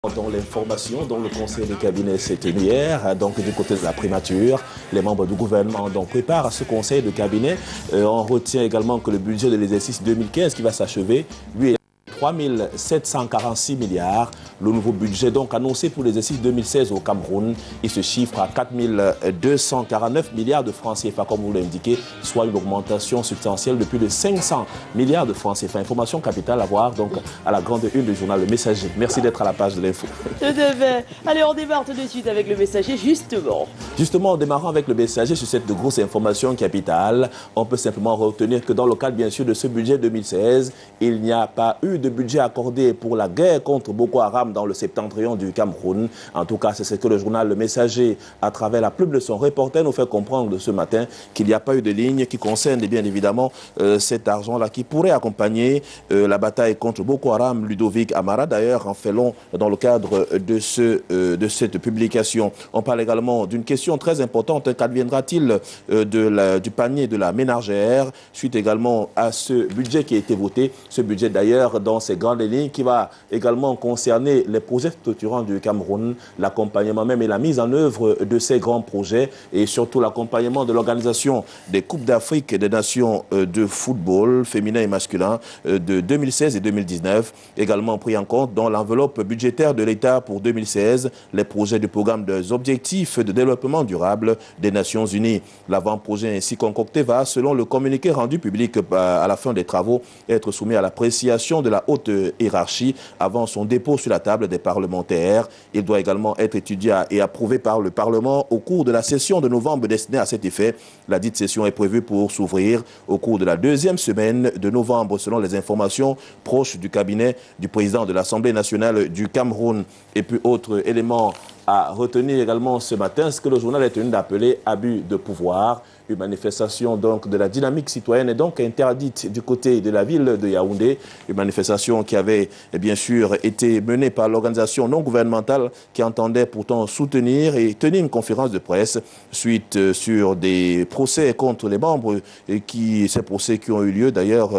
Dans l'information, dont le conseil de cabinet s'est tenu hier, donc du côté de la primature, les membres du gouvernement donc préparent à ce conseil de cabinet. On retient également que le budget de l'exercice 2015 qui va s'achever, lui, est 3 746 milliards. Le nouveau budget donc annoncé pour l'exercice 2016 au Cameroun, il se chiffre à 4 249 milliards de francs CFA, comme vous l'indiquez, soit une augmentation substantielle de plus de 500 milliards de francs CFA. Information capitale à voir donc à la grande une du journal Le Messager. Merci d'être à la page de l'info. Tout à fait. Allez, on démarre tout de suite avec Le Messager, justement. Justement, en démarrant avec Le Messager sur cette grosse information capitale, on peut simplement retenir que dans le cadre, bien sûr, de ce budget 2016, il n'y a pas eu de budget accordé pour la guerre contre Boko Haram dans le septentrion du Cameroun. En tout cas, c'est ce que le journal Le Messager, à travers la plume de son reporter, nous fait comprendre ce matin qu'il n'y a pas eu de ligne qui concerne bien évidemment cet argent-là qui pourrait accompagner la bataille contre Boko Haram. Ludovic Amara, d'ailleurs, en fait long dans le cadre de cette publication. On parle également d'une question très importante. Qu'adviendra-t-il du panier de la ménagère suite également à ce budget qui a été voté? Ce budget, d'ailleurs, dans ces grandes lignes, qui va également concerner les projets structurants du Cameroun, l'accompagnement même et la mise en œuvre de ces grands projets et surtout l'accompagnement de l'organisation des Coupes d'Afrique des Nations de football féminin et masculin de 2016 et 2019, également pris en compte dans l'enveloppe budgétaire de l'État pour 2016, les projets du programme des objectifs de développement durable des Nations Unies. L'avant-projet ainsi concocté va, selon le communiqué rendu public à la fin des travaux, être soumis à l'appréciation de la haute hiérarchie avant son dépôt sur la table des parlementaires. Il doit également être étudié et approuvé par le Parlement au cours de la session de novembre destinée à cet effet. La dite session est prévue pour s'ouvrir au cours de la deuxième semaine de novembre, selon les informations proches du cabinet du président de l'Assemblée nationale du Cameroun. Et puis, autre élément à retenir également ce matin, ce que le journal est tenu d'appeler abus de pouvoir. Une manifestation donc de la dynamique citoyenne est donc interdite du côté de la ville de Yaoundé. Une manifestation qui avait bien sûr été menée par l'organisation non gouvernementale qui entendait pourtant soutenir et tenir une conférence de presse suite sur des procès contre les membres et ces procès qui ont eu lieu d'ailleurs,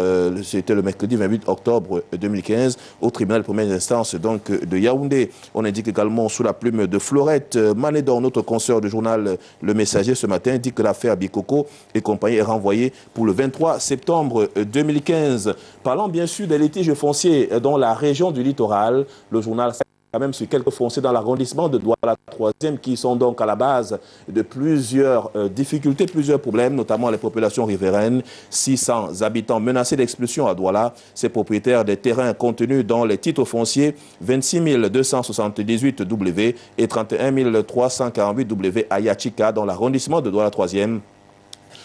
c'était le mercredi 28 octobre 2015 au tribunal de première instance donc de Yaoundé. On indique également sous la plume de Florette Manédon, notre consoeur du journal Le Messager ce matin, dit que l'affaire Bikoko et compagnie est renvoyée pour le 23 septembre 2015. Parlant bien sûr des litiges fonciers dans la région du littoral, le journal quand même sur quelques fonciers dans l'arrondissement de Douala 3e qui sont donc à la base de plusieurs difficultés, plusieurs problèmes, notamment les populations riveraines. 600 habitants menacés d'expulsion à Douala. Ces propriétaires des terrains contenus dans les titres fonciers 26 278 W et 31 348 W à Yachika dans l'arrondissement de Douala 3e.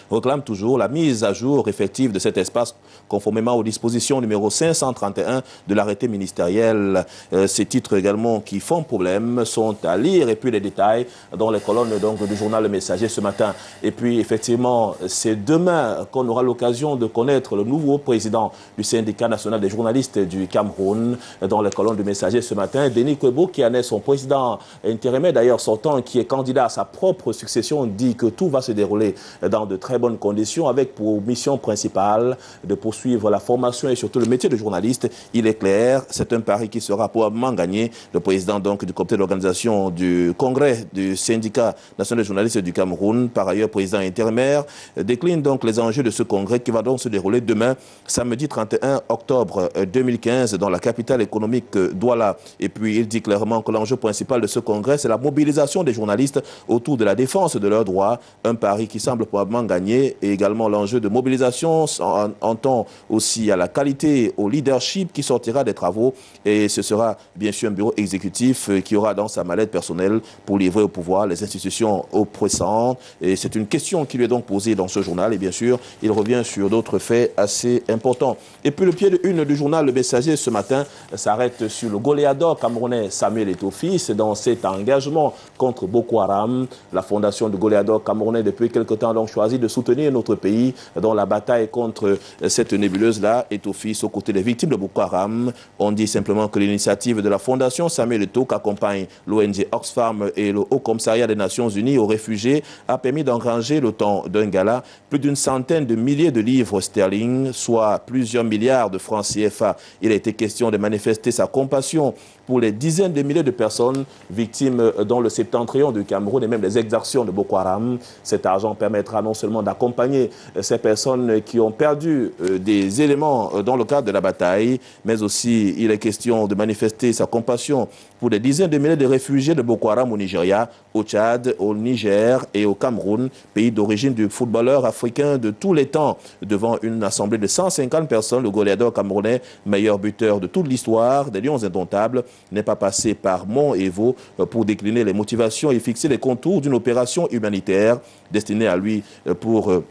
Réclame toujours la mise à jour effective de cet espace conformément aux dispositions numéro 531 de l'arrêté ministériel. Ces titres également qui font problème sont à lire et puis les détails dans les colonnes donc, du journal Le Messager ce matin. Et puis effectivement, c'est demain qu'on aura l'occasion de connaître le nouveau président du syndicat national des journalistes du Cameroun dans les colonnes du Messager ce matin. Denis Kwebo, qui en est son président intérimaire d'ailleurs sortant, qui est candidat à sa propre succession, dit que tout va se dérouler dans de très bonnes conditions avec pour mission principale de poursuivre la formation et surtout le métier de journaliste. Il est clair, c'est un pari qui sera probablement gagné. Le président donc du comité d'organisation du congrès du syndicat national des journalistes du Cameroun, par ailleurs président intérimaire, décline donc les enjeux de ce congrès qui va donc se dérouler demain, samedi 31 octobre 2015 dans la capitale économique Douala. Et puis il dit clairement que l'enjeu principal de ce congrès, c'est la mobilisation des journalistes autour de la défense de leurs droits, un pari qui semble probablement gagné. Et également l'enjeu de mobilisation en temps aussi à la qualité, au leadership qui sortira des travaux. Et ce sera bien sûr un bureau exécutif qui aura dans sa mallette personnelle pour livrer au pouvoir les institutions oppressantes. Et c'est une question qui lui est donc posée dans ce journal. Et bien sûr, il revient sur d'autres faits assez importants. Et puis le pied de une du journal Le Messager ce matin s'arrête sur le goléador camerounais Samuel Eto'o-Fils dans cet engagement contre Boko Haram. La fondation du goléador camerounais depuis quelque temps donc choisi de soutenir notre pays dans la bataille contre cette nébuleuse-là est office aux côtés des victimes de Boko Haram. On dit simplement que l'initiative de la Fondation Samuel Eto'o, qu'accompagne l'ONG Oxfam et le Haut Commissariat des Nations Unies aux réfugiés, a permis d'engranger le temps d'un gala plus d'une centaine de milliers de livres sterling, soit plusieurs milliards de francs CFA. Il a été question de manifester sa compassion pour les dizaines de milliers de personnes victimes dans le septentrion du Cameroun et même les exactions de Boko Haram. Cet argent permettra non seulement d'accompagner ces personnes qui ont perdu des éléments dans le cadre de la bataille, mais aussi il est question de manifester sa compassion pour des dizaines de milliers de réfugiés de Boko Haram au Nigeria, au Tchad, au Niger et au Cameroun, pays d'origine du footballeur africain de tous les temps. Devant une assemblée de 150 personnes, le goléador camerounais, meilleur buteur de toute l'histoire des Lions indomptables, n'est pas passé par Mont et Vaux pour décliner les motivations et fixer les contours d'une opération humanitaire destinée à lui pour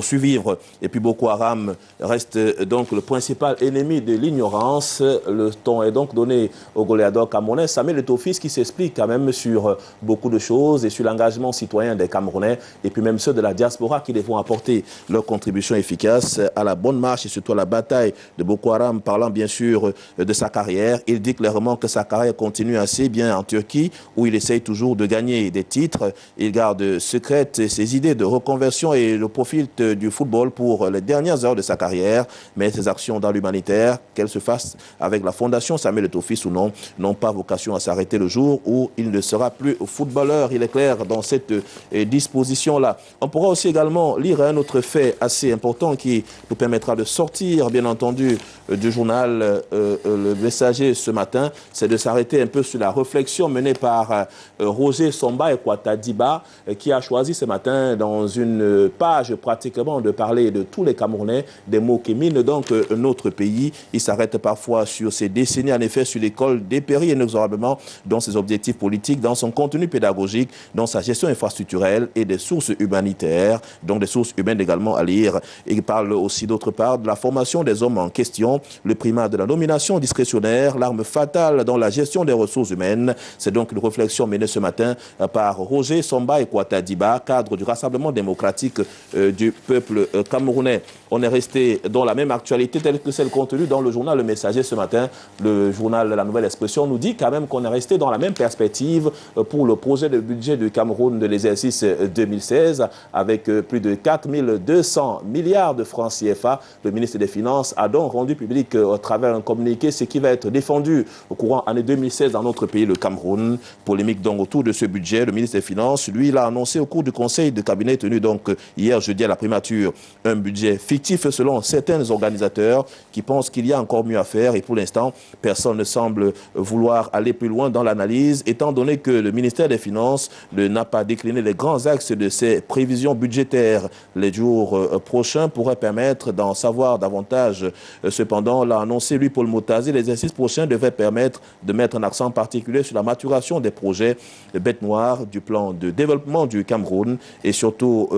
survivre. Et puis Boko Haram reste donc le principal ennemi de l'ignorance. Le ton est donc donné au goléador camerounais Samuel Eto'o qui s'explique quand même sur beaucoup de choses et sur l'engagement citoyen des Camerounais et puis même ceux de la diaspora qui devront apporter leur contribution efficace à la bonne marche et surtout à la bataille de Boko Haram. Parlant bien sûr de sa carrière, il dit clairement que sa carrière continue assez bien en Turquie où il essaye toujours de gagner des titres. Il garde secrètes ses idées de reconversion et le profil du football pour les dernières heures de sa carrière, mais ses actions dans l'humanitaire, qu'elles se fassent avec la Fondation Samuel Eto'o ou non, n'ont pas vocation à s'arrêter le jour où il ne sera plus footballeur. Il est clair dans cette disposition-là. On pourra aussi également lire un autre fait assez important qui nous permettra de sortir, bien entendu, du journal Le Messager ce matin, c'est de s'arrêter un peu sur la réflexion menée par Roger Somba et Kwatadiba, qui a choisi ce matin dans une page pratiquement de parler de tous les Camerounais, des mots qui minent donc notre pays. Il s'arrête parfois sur ces décennies, en effet, sur l'école dépérit inexorablement dans ses objectifs politiques, dans son contenu pédagogique, dans sa gestion infrastructurelle et des sources humanitaires, donc des sources humaines également à lire. Il parle aussi d'autre part de la formation des hommes en question, le primat de la nomination discrétionnaire, l'arme fatale dans la gestion des ressources humaines. C'est donc une réflexion menée ce matin par Roger Somba et Kwatadiba, cadre du Rassemblement démocratique du peuple camerounais. On est resté dans la même actualité telle que celle contenue dans le journal Le Messager ce matin. Le journal La Nouvelle Expression nous dit quand même qu'on est resté dans la même perspective pour le projet de budget du Cameroun de l'exercice 2016 avec plus de 4200 milliards de francs CFA. Le ministre des Finances a donc rendu public au travers un communiqué ce qui va être défendu au courant année 2016 dans notre pays, le Cameroun. Polémique donc autour de ce budget. Le ministre des Finances, lui, l'a annoncé au cours du conseil de cabinet tenu donc hier jeudi à la primature, un budget fictif selon certains organisateurs qui pensent qu'il y a encore mieux à faire et pour l'instant, personne ne semble vouloir aller plus loin dans l'analyse étant donné que le ministère des Finances n'a pas décliné les grands axes de ses prévisions budgétaires. Les jours prochains pourraient permettre d'en savoir davantage. Cependant, l'a annoncé lui Paul Motazi, l'exercice prochain devrait permettre de mettre un accent particulier sur la maturation des projets bêtes noires du plan de développement du Cameroun et surtout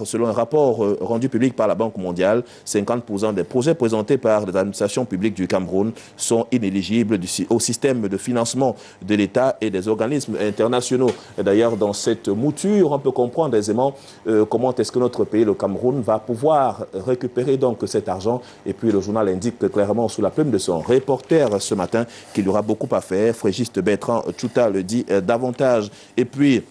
selon un rapport rendu public par la Banque mondiale, 50% des projets présentés par les administrations publiques du Cameroun sont inéligibles au système de financement de l'État et des organismes internationaux. D'ailleurs, dans cette mouture, on peut comprendre aisément comment est-ce que notre pays, le Cameroun, va pouvoir récupérer donc cet argent. Et puis le journal indique clairement sous la plume de son reporter ce matin qu'il y aura beaucoup à faire. Frégiste Bertrand Tchouta le dit davantage. Et puis,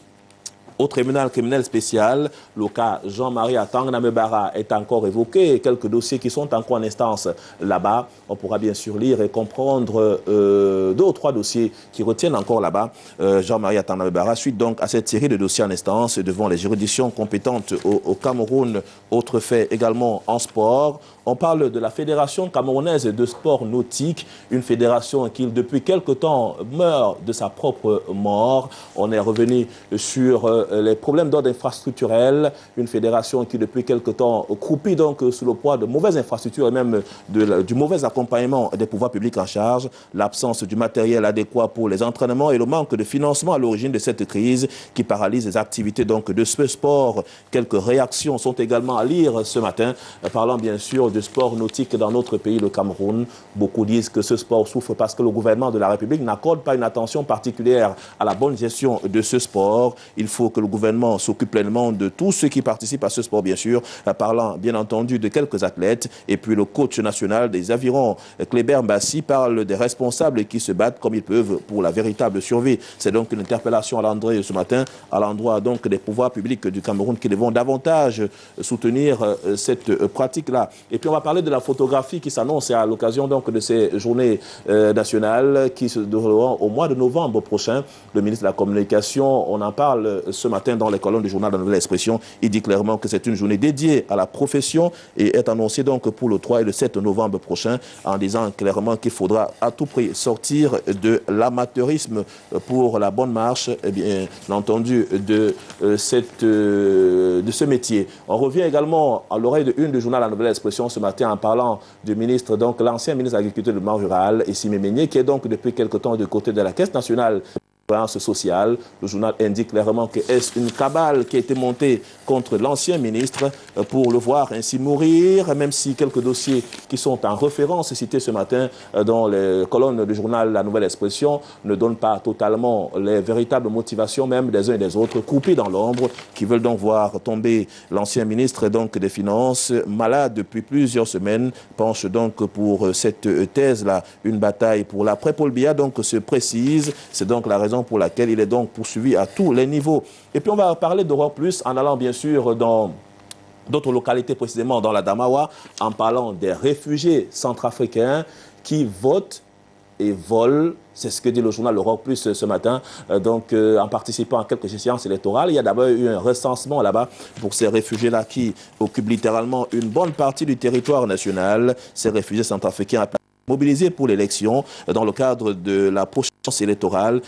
au tribunal criminel spécial, le cas Jean-Marie Atang-Namebara est encore évoqué. Quelques dossiers qui sont encore en instance là-bas. On pourra bien sûr lire et comprendre 2 ou 3 dossiers qui retiennent encore là-bas. Jean-Marie Atang-Namebara suite donc à cette série de dossiers en instance devant les juridictions compétentes au Cameroun. Autre fait également en sport. On parle de la Fédération camerounaise de sport nautique, une fédération qui, depuis quelque temps, meurt de sa propre mort. On est revenu sur les problèmes d'ordre infrastructurel, une fédération qui, depuis quelque temps, croupit donc sous le poids de mauvaises infrastructures et même du mauvais accompagnement des pouvoirs publics en charge, l'absence du matériel adéquat pour les entraînements et le manque de financement à l'origine de cette crise qui paralyse les activités donc de ce sport. Quelques réactions sont également à lire ce matin, parlant bien sûr de sport nautique dans notre pays, le Cameroun. Beaucoup disent que ce sport souffre parce que le gouvernement de la République n'accorde pas une attention particulière à la bonne gestion de ce sport. Il faut que le gouvernement s'occupe pleinement de tous ceux qui participent à ce sport, bien sûr, parlant bien entendu de quelques athlètes. Et puis le coach national des avirons, Kléber Mbassi, parle des responsables qui se battent comme ils peuvent pour la véritable survie. C'est donc une interpellation à l'endroit ce matin, à l'endroit donc des pouvoirs publics du Cameroun qui devront davantage soutenir cette pratique-là. Et puis on va parler de la photographie qui s'annonce à l'occasion donc de ces journées nationales qui se dérouleront au mois de novembre prochain. Le ministre de la Communication, on en parle ce matin dans les colonnes du journal de la Nouvelle Expression. Il dit clairement que c'est une journée dédiée à la profession et est annoncée donc pour le 3 et le 7 novembre prochain, en disant clairement qu'il faudra à tout prix sortir de l'amateurisme pour la bonne marche, bien entendu, de ce métier. On revient également à l'oreille de une du journal La Nouvelle Expression ce matin en parlant du ministre, donc l'ancien ministre de l'Agriculture et du Développement rural, Essimé Meigné, qui est donc depuis quelque temps du côté de la Caisse nationale sociale. Le journal indique clairement que est-ce une cabale qui a été montée contre l'ancien ministre pour le voir ainsi mourir, même si quelques dossiers qui sont en référence cités ce matin dans les colonnes du journal La Nouvelle Expression ne donnent pas totalement les véritables motivations même des uns et des autres, coupés dans l'ombre, qui veulent donc voir tomber l'ancien ministre donc des Finances, malade depuis plusieurs semaines, penche donc pour cette thèse-là. Une bataille pour l'après Paul Biya donc se précise, c'est donc la raison pour laquelle il est donc poursuivi à tous les niveaux. Et puis on va parler d'Europe Plus en allant bien sûr dans d'autres localités, précisément dans la Damawa, en parlant des réfugiés centrafricains qui votent et volent. C'est ce que dit le journal L'Europe Plus ce matin. En participant à quelques séances électorales, il y a d'abord eu un recensement là-bas pour ces réfugiés-là qui occupent littéralement une bonne partie du territoire national. Ces réfugiés centrafricains mobilisés pour l'élection dans le cadre de la prochaine électorale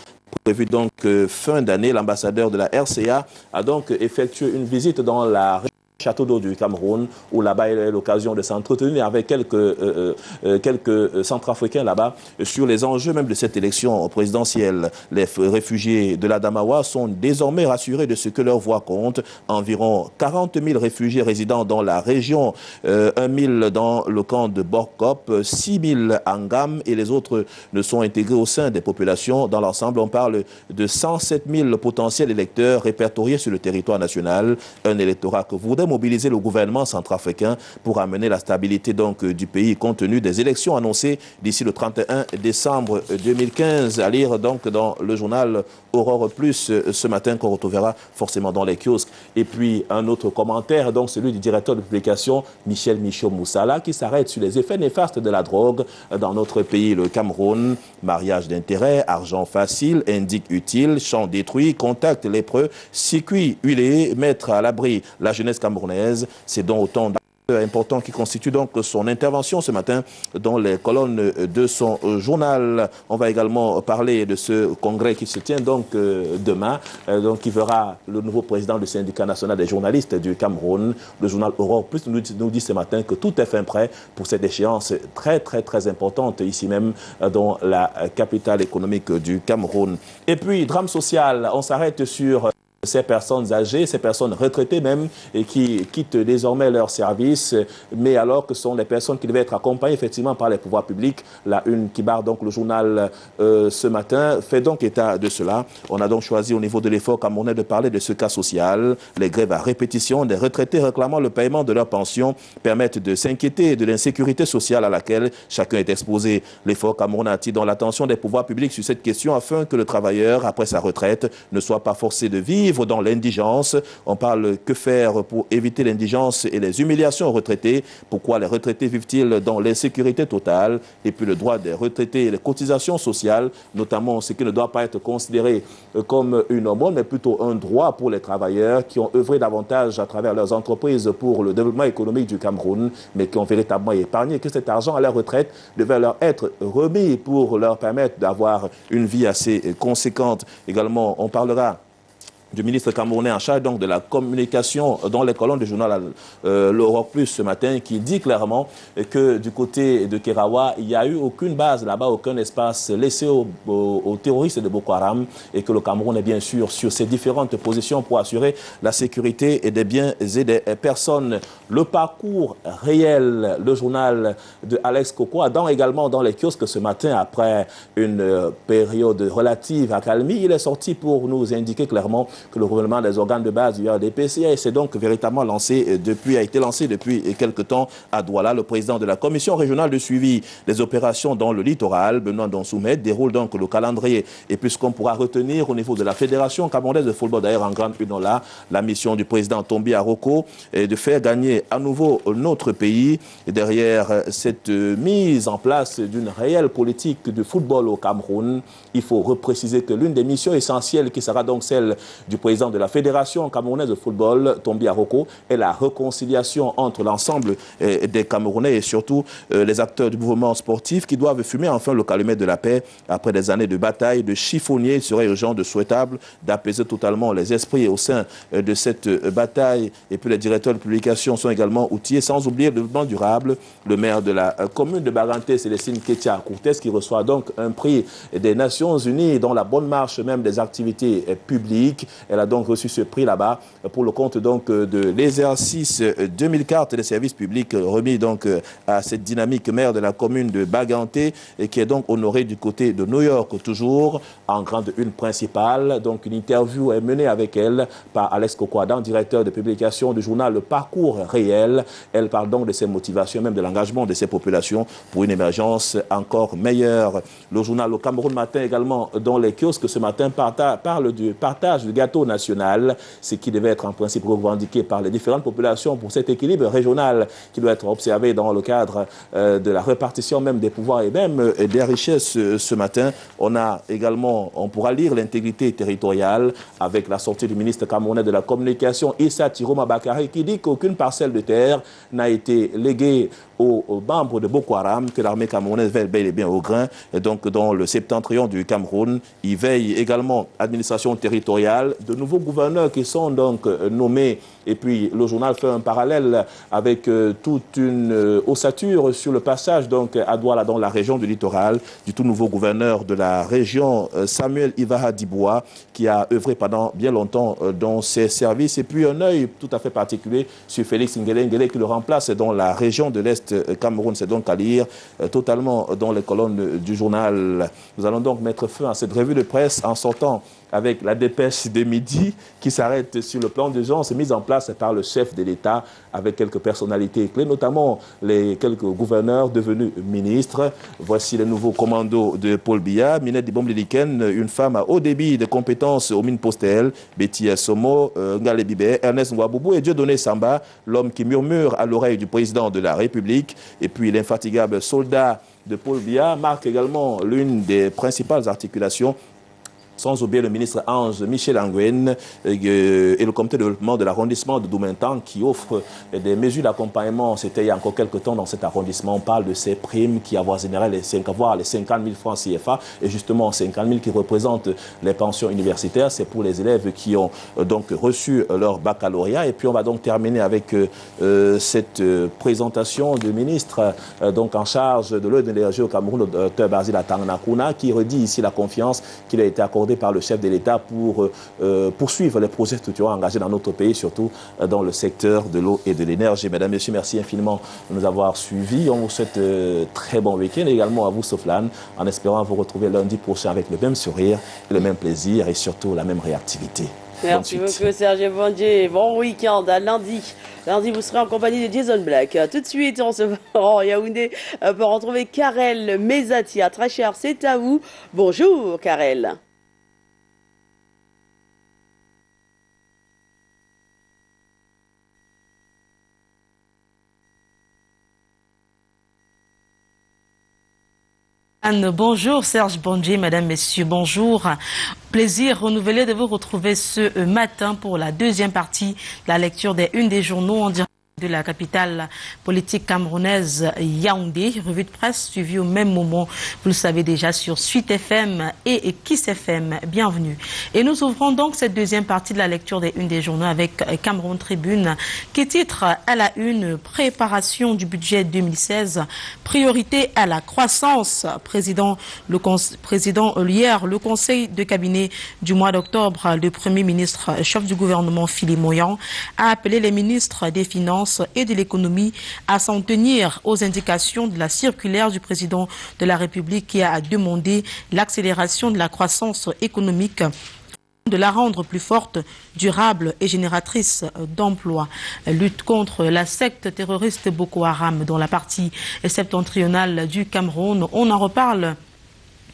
prévue donc fin d'année. L'ambassadeur de la RCA a donc effectué une visite dans la région Château d'eau du Cameroun, où là-bas il a eu l'occasion de s'entretenir avec quelques centrafricains là-bas sur les enjeux même de cette élection présidentielle. Les réfugiés de la Damawa sont désormais rassurés de ce que leur voix compte. Environ 40 000 réfugiés résidant dans la région, 1 000 dans le camp de Borkop, 6 000 à Ngam et les autres ne sont intégrés au sein des populations. Dans l'ensemble, on parle de 107 000 potentiels électeurs répertoriés sur le territoire national. Un électorat que voudrait mobiliser le gouvernement centrafricain pour amener la stabilité donc du pays compte tenu des élections annoncées d'ici le 31 décembre 2015. À lire donc dans le journal Aurore Plus ce matin qu'on retrouvera forcément dans les kiosques. Et puis un autre commentaire, donc celui du directeur de publication Michel Michaud-Moussala qui s'arrête sur les effets néfastes de la drogue dans notre pays, le Cameroun. Mariage d'intérêt, argent facile, indique utile, champ détruit, contact lépreux, circuit huilé, mettre à l'abri la jeunesse camerounaise. C'est donc autant important qui constitue donc son intervention ce matin dans les colonnes de son journal. On va également parler de ce congrès qui se tient donc demain, donc qui verra le nouveau président du syndicat national des journalistes du Cameroun. Le journal Aurore Plus nous dit ce matin que tout est fin prêt pour cette échéance très importante ici même dans la capitale économique du Cameroun. Et puis drame social, on s'arrête sur ces personnes âgées, ces personnes retraitées même, et qui quittent désormais leur service, mais alors que ce sont les personnes qui devaient être accompagnées effectivement par les pouvoirs publics. La une qui barre donc le journal ce matin fait donc état de cela. On a donc choisi au niveau de l'effort camerounais de parler de ce cas social. Les grèves à répétition des retraités réclamant le paiement de leur pension permettent de s'inquiéter de l'insécurité sociale à laquelle chacun est exposé. L'effort camerounais attire dans l'attention des pouvoirs publics sur cette question afin que le travailleur, après sa retraite, ne soit pas forcé de vivre dans l'indigence. On parle que faire pour éviter l'indigence et les humiliations aux retraités. Pourquoi les retraités vivent-ils dans l'insécurité totale? Et puis le droit des retraités et les cotisations sociales, notamment ce qui ne doit pas être considéré comme une aumône, mais plutôt un droit pour les travailleurs qui ont œuvré davantage à travers leurs entreprises pour le développement économique du Cameroun, mais qui ont véritablement épargné, que cet argent à leur retraite devait leur être remis pour leur permettre d'avoir une vie assez conséquente. Également, on parlera du ministre camerounais en charge donc de la communication dans les colonnes du journal L'Europe Plus ce matin, qui dit clairement que du côté de Kerawa, il n'y a eu aucune base là-bas, aucun espace laissé aux terroristes de Boko Haram, et que le Cameroun est bien sûr sur ses différentes positions pour assurer la sécurité et des biens et des personnes. Le parcours réel, le journal de Alex Coco, également dans les kiosques ce matin après une période relative accalmie. Il est sorti pour nous indiquer clairement que le renouvellement des organes de base du RDPC s'est donc véritablement a été lancé depuis quelques temps à Douala. Le président de la commission régionale de suivi des opérations dans le littoral, Benoît Donsoumet, déroule donc le calendrier. Et puisqu'on pourra retenir au niveau de la Fédération camerounaise de football, d'ailleurs en grande une là, la mission du président Tombi Aroko est de faire gagner à nouveau notre pays. Et derrière cette mise en place d'une réelle politique de football au Cameroun, il faut repréciser que l'une des missions essentielles qui sera donc celle du président de la Fédération camerounaise de football, Tombi Aroko, est la réconciliation entre l'ensemble des Camerounais et surtout les acteurs du mouvement sportif qui doivent fumer enfin le calumet de la paix après des années de bataille, de chiffonnier. Il serait urgent de souhaitable d'apaiser totalement les esprits au sein de cette bataille. Et puis les directeurs de publication sont également outillés, sans oublier le développement durable. Le maire de la commune de Baganté, Célestine Ketia Courtes, qui reçoit donc un prix des Nations Unies dans la bonne marche même des activités publiques. Elle a donc reçu ce prix là-bas pour le compte donc de l'exercice 2004 des services publics remis donc à cette dynamique maire de la commune de Baganté et qui est donc honorée du côté de New York, toujours en grande une principale. Donc une interview est menée avec elle par Alex Kokwadan, directeur de publication du journal Le Parcours Réel. Elle parle donc de ses motivations, même de l'engagement de ces populations pour une émergence encore meilleure. Le journal Le Cameroun Matin également, dans les kiosques ce matin, parle du partage du gâteau national, ce qui devait être en principe revendiqué par les différentes populations pour cet équilibre régional qui doit être observé dans le cadre de la répartition même des pouvoirs et même des richesses. Ce matin, on pourra lire l'intégrité territoriale avec la sortie du ministre camerounais de la communication, Issa Tiroma Bakary, qui dit qu'aucune parcelle de terre n'a été léguée aux membres de Boko Haram, que l'armée camerounaise veille bel et bien au grain. Et donc, dans le septentrion du Cameroun, il veille également administration territoriale, de nouveaux gouverneurs qui sont donc nommés. Et puis, le journal fait un parallèle avec toute une ossature sur le passage donc à Douala, dans la région du littoral, du tout nouveau gouverneur de la région, Samuel Ivaha Diboua, qui a œuvré pendant bien longtemps dans ses services. Et puis, un œil tout à fait particulier sur Félix Ngele qui le remplace dans la région de l'Est Cameroun. C'est donc à lire totalement dans les colonnes du journal. Nous allons donc mettre fin à cette revue de presse en sortant avec la dépêche de midi qui s'arrête sur le plan d'urgence mise en place par le chef de l'État avec quelques personnalités clés, notamment les quelques gouverneurs devenus ministres. Voici les nouveaux commandos de Paul Biya, Minette Dibom-Liliken, une femme à haut débit de compétences aux mines Postel, Betty Somo, Ngale Bibé, Ernest Ngwaboubou et Dieudonné Samba, l'homme qui murmure à l'oreille du président de la République. Et puis l'infatigable soldat de Paul Biya marque également l'une des principales articulations, sans oublier le ministre Ange Michel Anguen et le comité de développement de l'arrondissement de Doumentan qui offre des mesures d'accompagnement. C'était il y a encore quelques temps dans cet arrondissement. On parle de ces primes qui avoisineraient les 50 000 francs CFA et justement 50 000 qui représentent les pensions universitaires. C'est pour les élèves qui ont donc reçu leur baccalauréat. Et puis on va donc terminer avec cette présentation du ministre donc en charge de l'eau et de l'énergie au Cameroun, le Dr Basile Atanganakouna, qui redit ici la confiance qu'il a été accordée par le chef de l'État pour poursuivre les projets structurants engagés dans notre pays, surtout dans le secteur de l'eau et de l'énergie. Mesdames, Messieurs, merci infiniment de nous avoir suivis. On vous souhaite très bon week-end également à vous, Soflane, en espérant vous retrouver lundi prochain avec le même sourire, le même plaisir et surtout la même réactivité. Merci beaucoup, Serge Bondier. Bon week-end à lundi. Lundi, vous serez en compagnie de Jason Black. Tout de suite, on se rend à Yaoundé pour retrouver Karel Mezatia. Très cher, c'est à vous. Bonjour, Karel. Anne, bonjour Serge Bondier, mesdames, messieurs, bonjour. Plaisir renouvelé de vous retrouver ce matin pour la deuxième partie de la lecture des unes des journaux en direct de la capitale politique camerounaise Yaoundé. Revue de presse suivie au même moment, vous le savez déjà, sur Suite FM et Kiss FM. Bienvenue. Et nous ouvrons donc cette deuxième partie de la lecture des unes des journaux avec Cameroun Tribune qui titre à la une: préparation du budget 2016, priorité à la croissance. Président hier, le conseil de cabinet du mois d'octobre, le premier ministre chef du gouvernement Philippe Moyan a appelé les ministres des Finances et de l'économie à s'en tenir aux indications de la circulaire du président de la République qui a demandé l'accélération de la croissance économique de la rendre plus forte, durable et génératrice d'emplois. Lutte contre la secte terroriste Boko Haram dans la partie septentrionale du Cameroun. On en reparle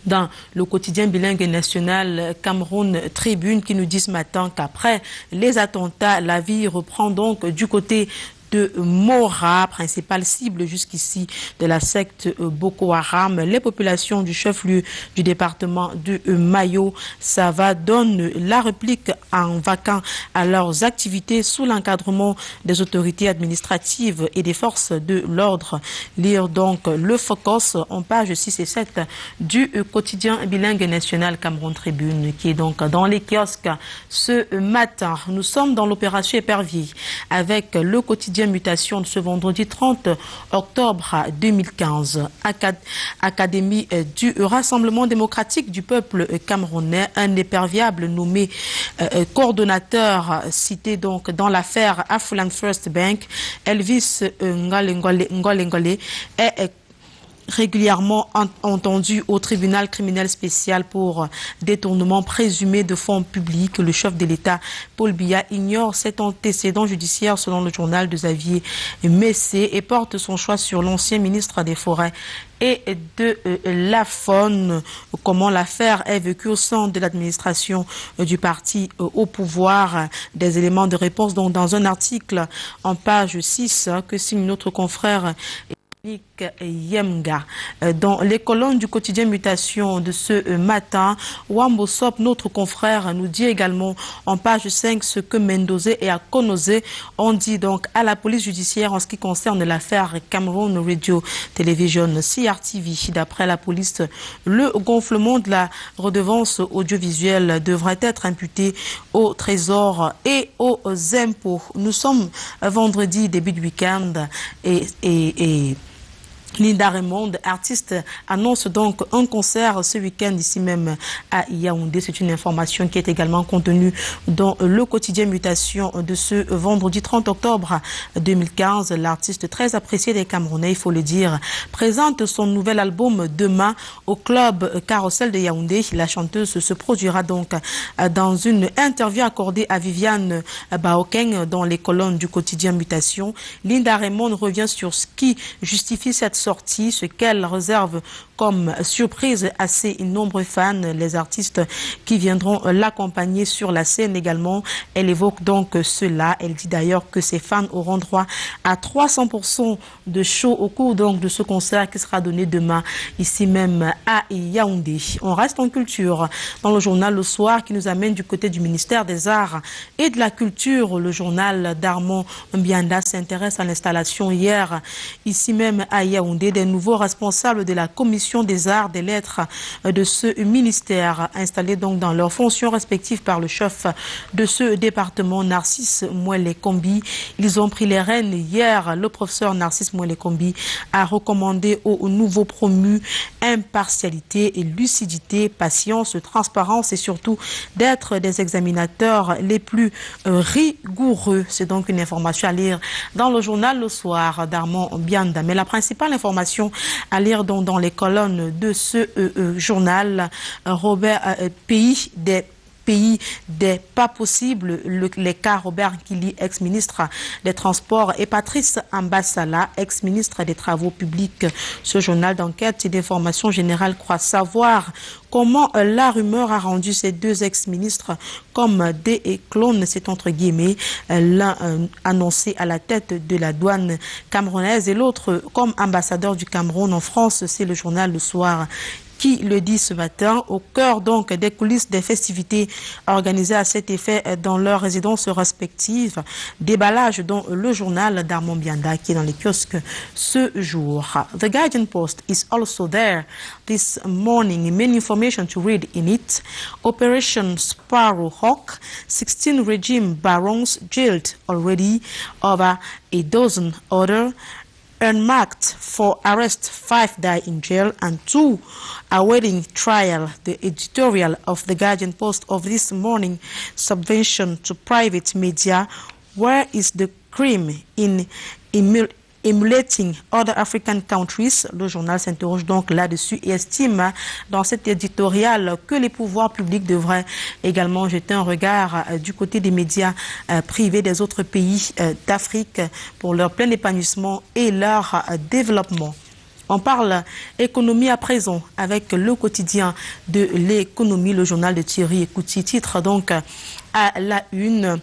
dans le quotidien bilingue national Cameroun Tribune qui nous dit ce matin qu'après les attentats, la vie reprend donc du côté de Mora, principale cible jusqu'ici de la secte Boko Haram. Les populations du chef-lieu du département de Mayo, Sava, donnent la réplique en vaquant à leurs activités sous l'encadrement des autorités administratives et des forces de l'ordre. Lire donc le Focus en page 6 et 7 du quotidien bilingue national Cameroun Tribune qui est donc dans les kiosques ce matin. Nous sommes dans l'opération Épervier avec le quotidien Mutation de ce vendredi 30 octobre 2015. Académie du Rassemblement démocratique du peuple camerounais, un éperviable nommé coordonnateur cité donc dans l'affaire Afroland First Bank, Elvis Ngole est régulièrement entendu au tribunal criminel spécial pour détournement présumé de fonds publics. Le chef de l'État, Paul Biya, ignore cet antécédent judiciaire selon le journal de Xavier Messé et porte son choix sur l'ancien ministre des Forêts et de la Faune. Comment l'affaire est vécue au sein de l'administration du parti au pouvoir. Des éléments de réponse donc dans un article en page 6 que signe notre confrère Yemga. Dans les colonnes du quotidien Mutation de ce matin, Wambo Sop, notre confrère, nous dit également en page 5 ce que Mendoza et Akonose ont dit donc à la police judiciaire en ce qui concerne l'affaire Cameroun Radio Television CRTV. D'après la police, le gonflement de la redevance audiovisuelle devrait être imputé au trésor et aux impôts. Nous sommes vendredi, début de week-end et Linda Raymond, artiste, annonce donc un concert ce week-end ici même à Yaoundé. C'est une information qui est également contenue dans le quotidien Mutation de ce vendredi 30 octobre 2015. L'artiste très apprécié des Camerounais, il faut le dire, présente son nouvel album demain au club Carrousel de Yaoundé. La chanteuse se produira donc dans une interview accordée à Viviane Baokeng dans les colonnes du quotidien Mutation. Linda Raymond revient sur ce qui justifie cette sortie, ce qu'elle réserve comme surprise à ses nombreux fans, les artistes qui viendront l'accompagner sur la scène également. Elle évoque donc cela. Elle dit d'ailleurs que ses fans auront droit à 300% de show au cours donc de ce concert qui sera donné demain ici même à Yaoundé. On reste en culture dans le journal Le Soir qui nous amène du côté du ministère des Arts et de la Culture. Le journal d'Armand Mbianda s'intéresse à l'installation hier ici même à Yaoundé des nouveaux responsables de la commission des arts, des lettres de ce ministère, installés donc dans leurs fonctions respectives par le chef de ce département, Narcisse Mouele-Kombi. Ils ont pris les rênes hier. Le professeur Narcisse Mouele-Kombi a recommandé aux nouveaux promus impartialité et lucidité, patience, transparence et surtout d'être des examinateurs les plus rigoureux. C'est donc une information à lire dans le journal Le Soir d'Armand Bianda. Mais la principale information à lire donc dans les colonnes de ce journal, Robert, pays des pas possibles, les cas Robert Kili, ex-ministre des Transports, et Patrice Ambassala, ex-ministre des Travaux publics. Ce journal d'enquête et d'information générale croit savoir comment la rumeur a rendu ces deux ex-ministres comme des clones, c'est entre guillemets, l'un annoncé à la tête de la douane camerounaise et l'autre comme ambassadeur du Cameroun en France. C'est le journal Le Soir qui le dit ce matin, au cœur donc des coulisses des festivités organisées à cet effet dans leurs résidences respectives. Déballage dans le journal d'Armand Bianda qui est dans les kiosques ce jour. The Guardian Post is also there this morning. Many information to read in it. Operation Sparrowhawk, 16 regime barons jailed already, over a dozen other unmarked for arrest, 5 die in jail and 2 awaiting trial. The editorial of the Guardian Post of this morning, subvention to private media. Where is the crime in emulating other African countries. Le journal s'interroge donc là-dessus et estime dans cet éditorial que les pouvoirs publics devraient également jeter un regard du côté des médias privés des autres pays d'Afrique pour leur plein épanouissement et leur développement. On parle économie à présent avec le quotidien de l'économie, le journal de Thierry Ekouti, titre donc à la une.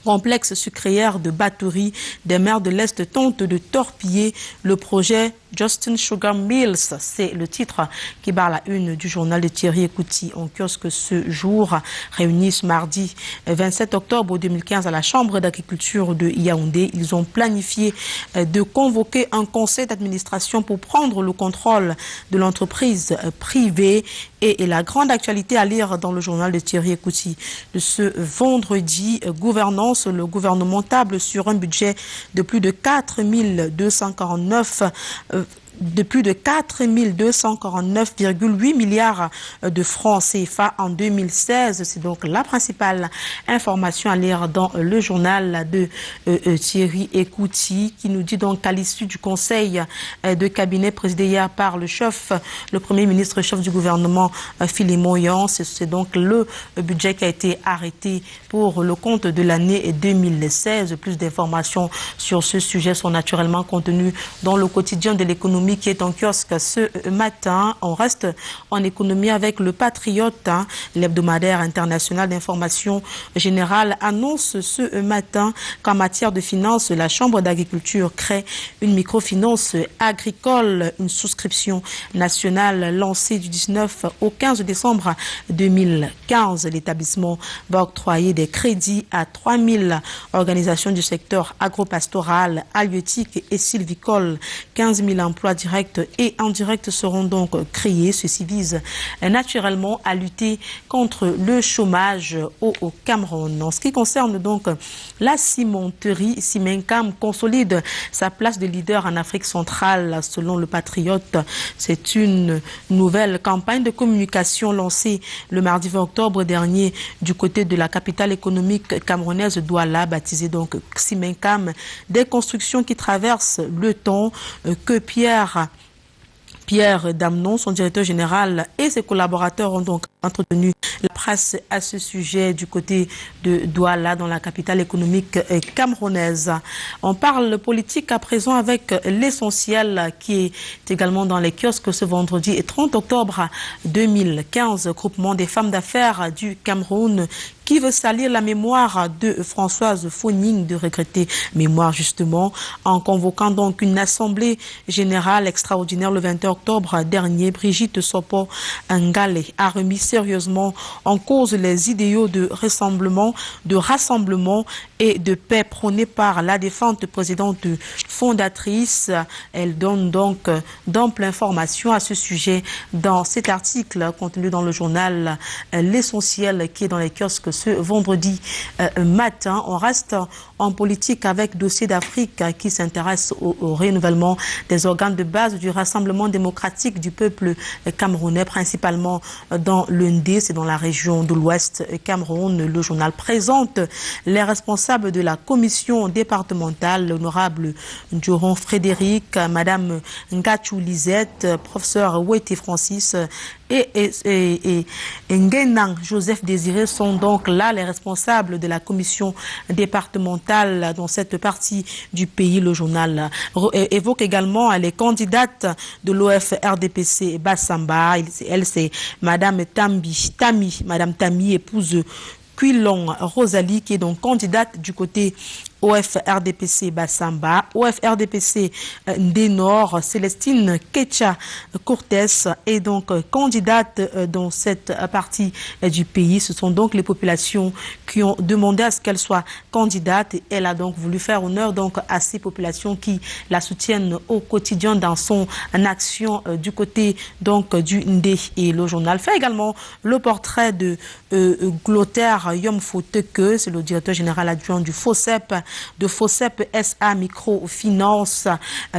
Complexe sucrière de batterie des mers de l'Est tente de torpiller le projet Justin Sugar Mills. C'est le titre qui barre la une du journal de Thierry Ekouti en kiosque ce jour. Réunis ce mardi 27 octobre 2015 à la Chambre d'agriculture de Yaoundé, ils ont planifié de convoquer un conseil d'administration pour prendre le contrôle de l'entreprise privée. Et la grande actualité à lire dans le journal de Thierry Ekouti de ce vendredi, gouvernance, le gouvernement table sur un budget de plus de 4,249,8 milliards de francs CFA en 2016. C'est donc la principale information à lire dans le journal de Thierry Ekouti, qui nous dit donc qu'à l'issue du conseil de cabinet présidé hier par le premier ministre chef du gouvernement Philémon Yan, c'est donc le budget qui a été arrêté pour le compte de l'année 2016. Plus d'informations sur ce sujet sont naturellement contenues dans le quotidien de l'économie qui est en kiosque ce matin. On reste en économie avec le Patriote. L'hebdomadaire international d'information générale annonce ce matin qu'en matière de finances, la Chambre d'agriculture crée une microfinance agricole, une souscription nationale lancée du 19 au 15 décembre 2015. L'établissement va octroyer des crédits à 3000 organisations du secteur agropastoral, halieutique et sylvicole. 15 000 emplois directs et indirects seront donc créés. Ceci vise naturellement à lutter contre le chômage au Cameroun. En ce qui concerne donc la cimenterie, Cimencam consolide sa place de leader en Afrique centrale. Selon le Patriote, c'est une nouvelle campagne de communication lancée le mardi 20 octobre dernier du côté de la capitale économique camerounaise Douala, baptisée donc Cimencam, des constructions qui traversent le temps, que Pierre Damnon, son directeur général, et ses collaborateurs ont donc entretenu la presse à ce sujet du côté de Douala, dans la capitale économique camerounaise. On parle politique à présent avec l'essentiel qui est également dans les kiosques ce vendredi 30 octobre 2015. Groupement des femmes d'affaires du Cameroun qui veut salir la mémoire de Françoise Fonning, de regretter mémoire justement, en convoquant donc une assemblée générale extraordinaire le 21 octobre dernier. Brigitte Sopo Ngale a remis sérieusement en cause les idéaux de rassemblement et de paix prônés par la défunte présidente fondatrice. Elle donne donc d'amples informations à ce sujet dans cet article contenu dans le journal L'Essentiel qui est dans les kiosques ce vendredi matin. On reste en politique avec Dossier d'Afrique qui s'intéresse au renouvellement des organes de base du Rassemblement démocratique du peuple camerounais, principalement dans l'Undé, c'est dans la région de l'Ouest Cameroun. Le journal présente les responsables de la commission départementale, l'honorable Ndjoron Frédéric, Madame Ngachou Lisette, professeur Wete Francis et Ngenang Joseph Désiré sont donc là les responsables de la commission départementale dans cette partie du pays. Le journal évoque également les candidates de l'OF-RDPC Bassamba. Elle, c'est Madame Madame Tami, épouse Quilon Rosalie, qui est donc candidate du côté OF-RDPC Bassamba. OF-RDPC Ndénor, Célestine Kecha Cortés est donc candidate dans cette partie du pays. Ce sont donc les populations qui ont demandé à ce qu'elle soit candidate. Et elle a donc voulu faire honneur donc à ces populations qui la soutiennent au quotidien dans son action du côté donc du Ndé. Et le journal fait également le portrait de Glotaire Yomfoteke, c'est le directeur général adjoint du FOSEP, de FOSEP SA Microfinance,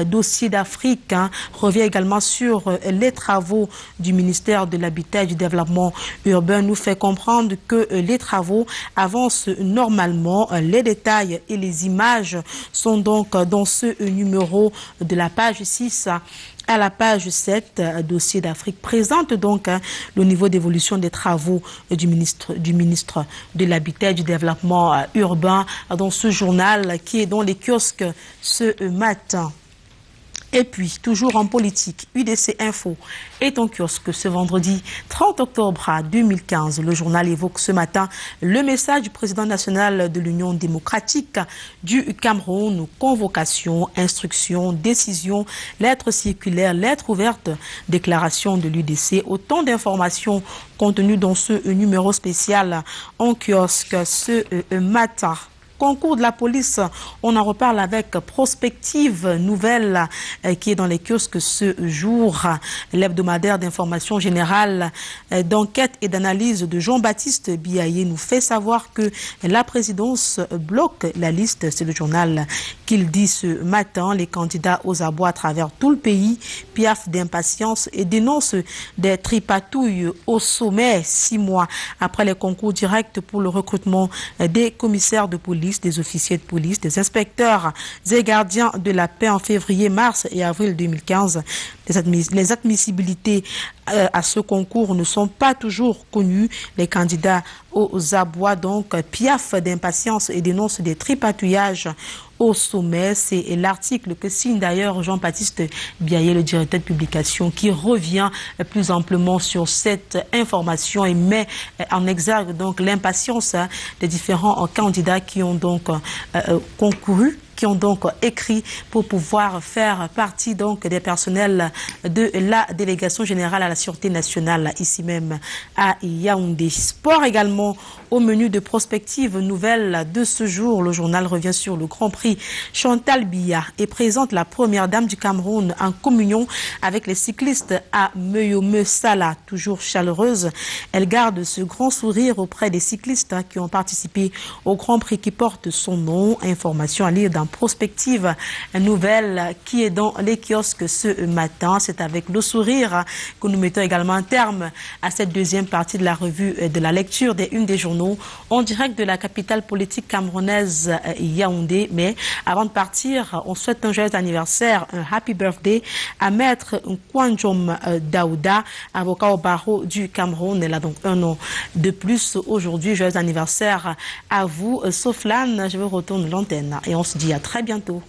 dossier d'Afrique, revient également sur les travaux du ministère de l'Habitat et du Développement urbain, nous fait comprendre que les travaux avancent normalement. Les détails et les images sont donc dans ce numéro de la page 6. À la page 7, dossier d'Afrique présente donc le niveau d'évolution des travaux du ministre de l'Habitat et du Développement urbain dans ce journal qui est dans les kiosques ce matin. Et puis, toujours en politique, UDC Info est en kiosque ce vendredi 30 octobre 2015. Le journal évoque ce matin le message du président national de l'Union démocratique du Cameroun, convocation, instruction, décision, lettre circulaire, lettre ouverte, déclaration de l'UDC. Autant d'informations contenues dans ce numéro spécial en kiosque ce matin. Concours de la police, on en reparle avec Prospective Nouvelle qui est dans les kiosques ce jour. L'hebdomadaire d'information générale, d'enquête et d'analyse de Jean-Baptiste Biaye nous fait savoir que la présidence bloque la liste. C'est le journal qu'il dit ce matin. Les candidats aux abois à travers tout le pays piaffent d'impatience et dénoncent des tripatouilles au sommet 6 mois après les concours directs pour le recrutement des commissaires de police, des officiers de police, des inspecteurs et gardiens de la paix en février, mars et avril 2015. Les admissibilités à ce concours ne sont pas toujours connues. Les candidats aux abois donc piaffent d'impatience et dénoncent des tripatouillages au sommet. C'est l'article que signe d'ailleurs Jean-Baptiste Biaye, le directeur de publication, qui revient plus amplement sur cette information et met en exergue donc l'impatience des différents candidats qui ont donc concouru, qui ont donc écrit pour pouvoir faire partie donc des personnels de la délégation générale à la sûreté nationale ici même à Yaoundé. Sport également au menu de Prospective Nouvelle de ce jour. Le journal revient sur le Grand Prix Chantal Biya et présente la première dame du Cameroun en communion avec les cyclistes à Meyome Sala. Toujours chaleureuse, elle garde ce grand sourire auprès des cyclistes qui ont participé au Grand Prix qui porte son nom. Information à lire dans Prospective Nouvelle qui est dans les kiosques ce matin. C'est avec le sourire que nous mettons également un terme à cette deuxième partie de la revue de la lecture des unes des journaux en direct de la capitale politique camerounaise Yaoundé. Mais avant de partir, on souhaite un joyeux anniversaire, un happy birthday à Maître Nkwanjom Daouda, avocat au barreau du Cameroun. Elle a donc un an de plus aujourd'hui. Joyeux anniversaire à vous. Sauf l'âne, je vous retourne l'antenne et on se dit à très bientôt.